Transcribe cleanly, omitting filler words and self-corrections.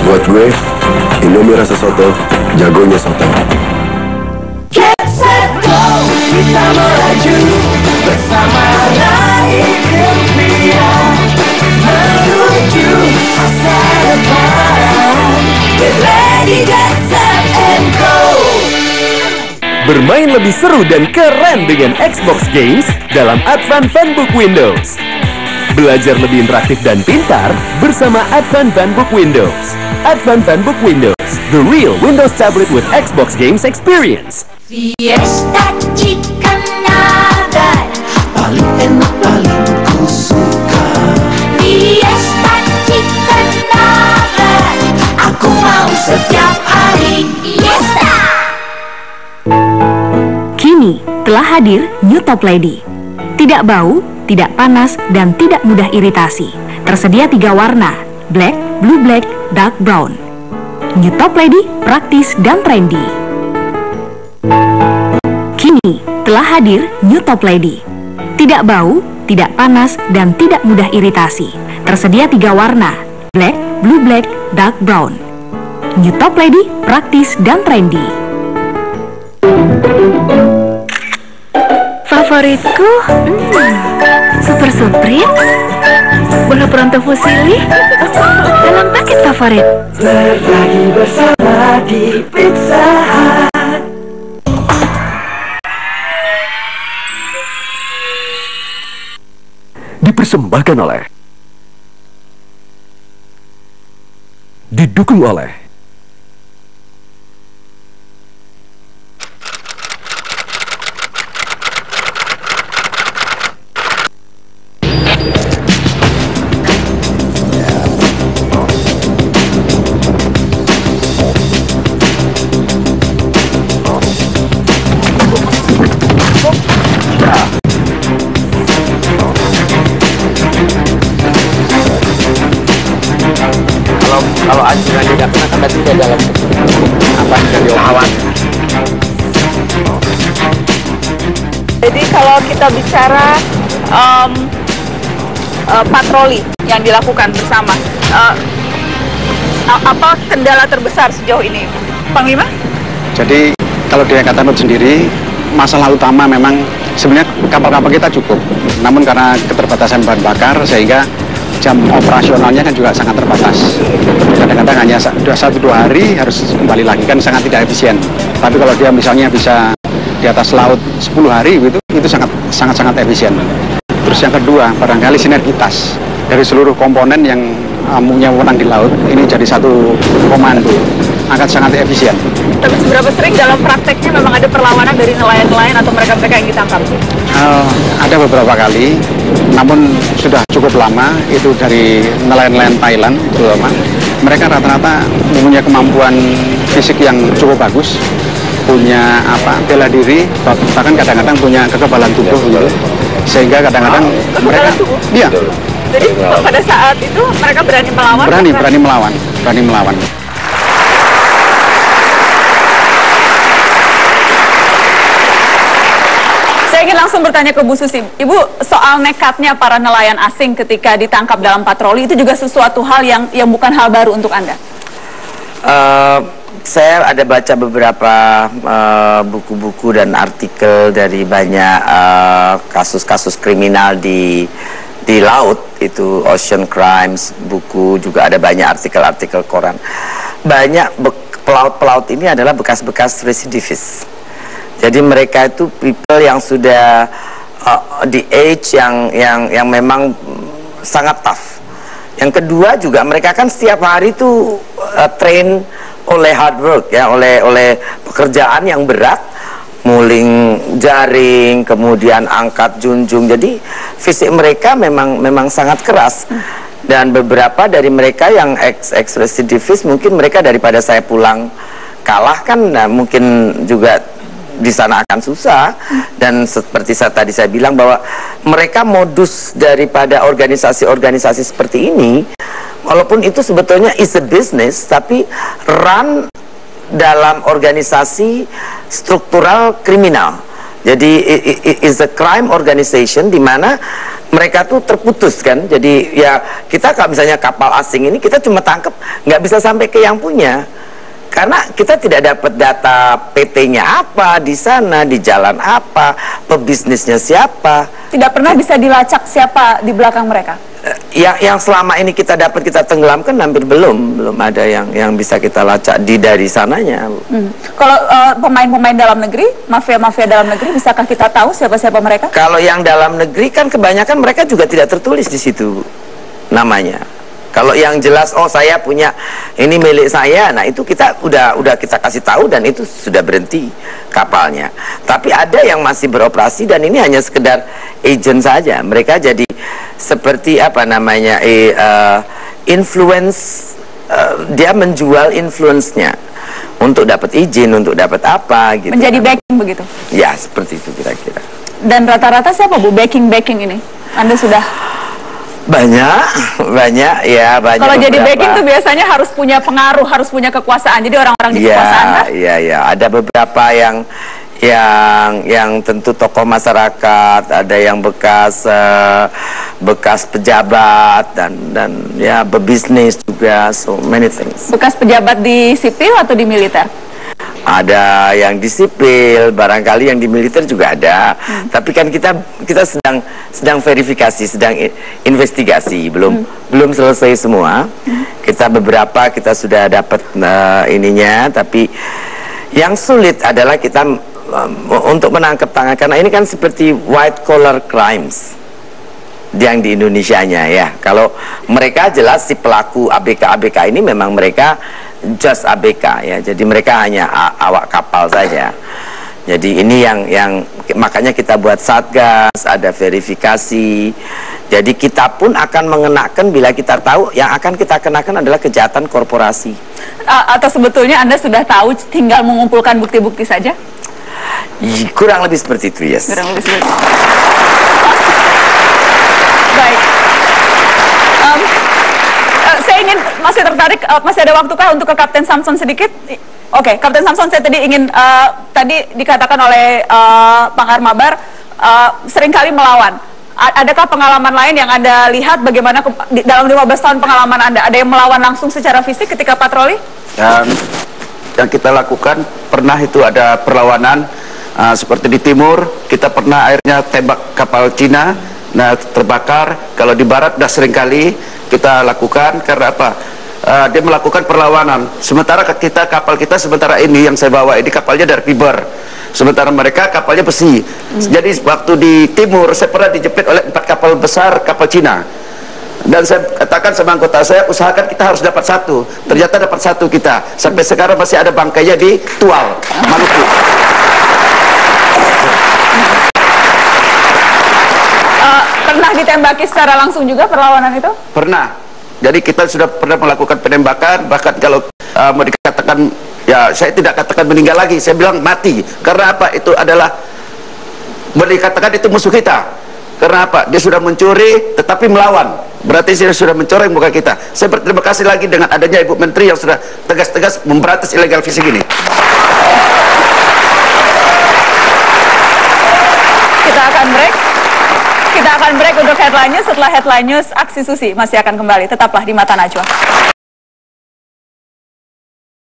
Buat gue, Indomie rasa soto, jagonya soto. Get set go, kita melaju bersama naik impian menuju masa depan. Get ready, get set and go. Bermain lebih seru dan keren dengan Xbox Games dalam Advance Fanbook Windows. Belajar lebih interaktif dan pintar bersama Advance Fanbook Windows. Advance Fanbook Windows, the real Windows tablet with Xbox Games experience. Fiesta chicken nugget, paling enak paling ku suka. Fiesta chicken nugget, aku mau setiap hari. Fiesta. Kini telah hadir New Top Lady. Tidak bau, tidak panas, dan tidak mudah iritasi. Tersedia 3 warna, black, blue black, dark brown. New Top Lady praktis dan trendy. Kini telah hadir New Top Lady. Tidak bau, tidak panas, dan tidak mudah iritasi. Tersedia 3 warna, black, blue black, dark brown. New Top Lady praktis dan trendy. Favoritku, Super Supreme, bola Pronto Fusilli, dalam paket favorit. Berbagi bersama di Pizza Hut. Dipersembahkan oleh, didukung oleh kalau anjungannya tidak kena kan berarti dia dalam apa dari awan. Jadi kalau kita bicara patroli yang dilakukan bersama, apa kendala terbesar sejauh ini, Panglima? Jadi kalau di Angkatan Laut sendiri, masalah utama memang sebenarnya kapal-kapal kita cukup, namun karena keterbatasan bahan bakar sehingga jam operasionalnya kan juga sangat terbatas. Kadang-kadang hanya 1-2 hari harus kembali lagi, kan sangat tidak efisien. Tapi kalau dia misalnya bisa di atas laut 10 hari gitu, itu sangat efisien. Terus yang kedua, barangkali sinergitas dari seluruh komponen yang punya wewenang di laut ini jadi satu komando, akan sangat efisien. Tapi seberapa sering dalam prakteknya memang ada perlawanan dari nelayan-nelayan atau mereka-mereka yang ditangkap? Ada beberapa kali, namun sudah cukup lama. Itu dari nelayan-nelayan Thailand terutama. Mereka rata-rata mempunyai kemampuan fisik yang cukup bagus, punya bela diri, bahkan kadang-kadang punya kekebalan tubuh gitu. Sehingga kadang-kadang mereka iya. Jadi pada saat itu mereka berani melawan? Berani melawan. Saya ingin langsung bertanya ke Bu Susi. Ibu, soal nekatnya para nelayan asing ketika ditangkap dalam patroli itu juga sesuatu hal yang bukan hal baru untuk Anda? Saya ada baca beberapa buku-buku dan artikel dari banyak kasus-kasus kriminal di laut, itu Ocean Crimes, buku, juga ada banyak artikel-artikel koran. Banyak pelaut-pelaut ini adalah bekas-bekas residivis. Jadi mereka itu people yang sudah di age yang memang sangat tough. Yang kedua juga mereka kan setiap hari itu train oleh hard work ya, oleh pekerjaan yang berat, muling jaring, kemudian angkat junjung. Jadi fisik mereka memang sangat keras. Dan beberapa dari mereka yang ex residivis, mungkin mereka daripada saya pulang kalah kan, mungkin juga di sana akan susah. Dan seperti tadi saya bilang bahwa mereka modus daripada organisasi-organisasi seperti ini, walaupun itu sebetulnya is a business, tapi run dalam organisasi struktural kriminal. Jadi is a crime organization di mana mereka tuh terputus kan. Jadi ya kita kalau misalnya kapal asing ini kita cuma tangkap, nggak bisa sampai ke yang punya. Karena kita tidak dapat data PT-nya apa di sana, di jalan apa, pebisnisnya siapa. Tidak pernah bisa dilacak siapa di belakang mereka. Yang selama ini kita dapat, kita tenggelamkan hampir belum ada yang bisa kita lacak dari sananya. Kalau pemain-pemain dalam negeri, mafia-mafia dalam negeri, bisakah kita tahu siapa-siapa mereka? Kalau yang dalam negeri kan kebanyakan mereka juga tidak tertulis di situ namanya. Kalau yang jelas, oh saya punya ini milik saya, nah itu kita udah kita kasih tahu dan itu sudah berhenti kapalnya. Tapi ada yang masih beroperasi dan ini hanya sekedar agent saja. Mereka jadi seperti apa namanya influence, dia menjual influence-nya untuk dapat izin, untuk dapat apa gitu. Menjadi backing begitu? Ya seperti itu kira-kira. Dan rata-rata siapa Bu backing ini? Anda sudah banyak ya, banyak. Kalau jadi beberapa. backing tuh biasanya harus punya pengaruh, harus punya kekuasaan. Jadi orang-orang di kekuasaan kan? Iya, ada beberapa yang tentu tokoh masyarakat, ada yang bekas pejabat dan ya berbisnis juga, so many things. Bekas pejabat di sipil atau di militer? Ada yang di sipil, barangkali yang di militer juga ada. Tapi kan kita sedang verifikasi, sedang investigasi, belum selesai semua. Kita sudah dapat ininya, tapi yang sulit adalah kita untuk menangkap tangan, karena ini kan seperti white collar crimes yang di Indonesianya ya. Kalau mereka jelas si pelaku ABK ini memang mereka just ABK ya, jadi mereka hanya awak kapal saja. Jadi ini yang makanya kita buat satgas, ada verifikasi. Jadi kita pun akan mengenakan, bila kita tahu, yang akan kita kenakan adalah kejahatan korporasi. Atau sebetulnya Anda sudah tahu, tinggal mengumpulkan bukti-bukti saja? Kurang lebih seperti itu, yes. Kurang lebih seperti itu. Baik. Saya ingin, masih tertarik, masih ada waktukah untuk ke Kapten Samson sedikit? Oke, Kapten Samson, saya tadi ingin, tadi dikatakan oleh Bang Armabar, seringkali melawan. Adakah pengalaman lain yang Anda lihat bagaimana dalam 15 tahun pengalaman Anda? Ada yang melawan langsung secara fisik ketika patroli? Yang kita lakukan, pernah itu ada perlawanan, seperti di timur, kita pernah akhirnya tembak kapal Cina, nah terbakar. Kalau di barat sudah seringkali kita lakukan, karena apa? Dia melakukan perlawanan. Sementara kapal kita sementara ini yang saya bawa ini kapalnya dari fiber, sementara mereka kapalnya besi. Jadi waktu di timur saya pernah dijepit oleh 4 kapal besar kapal Cina, dan saya katakan sama anggota saya, usahakan kita harus dapat 1. Ternyata dapat 1 kita. Sampai sekarang masih ada bangkainya di Tual, Maluku. Pernah ditembaki secara langsung juga perlawanan itu? Pernah. Jadi kita sudah pernah melakukan penembakan, bahkan kalau mau dikatakan, ya saya tidak katakan meninggal lagi, saya bilang mati. Karena apa? Itu adalah, boleh dikatakan itu musuh kita. Karena apa? Dia sudah mencuri tetapi melawan. Berarti dia sudah mencoreng muka kita. Saya berterima kasih lagi dengan adanya Ibu Menteri yang sudah tegas-tegas memberantas illegal fishing ini. Kita akan break. Kita akan break untuk Headline News. Setelah Headline News, Aksi Susi masih akan kembali. Tetaplah di Mata Najwa.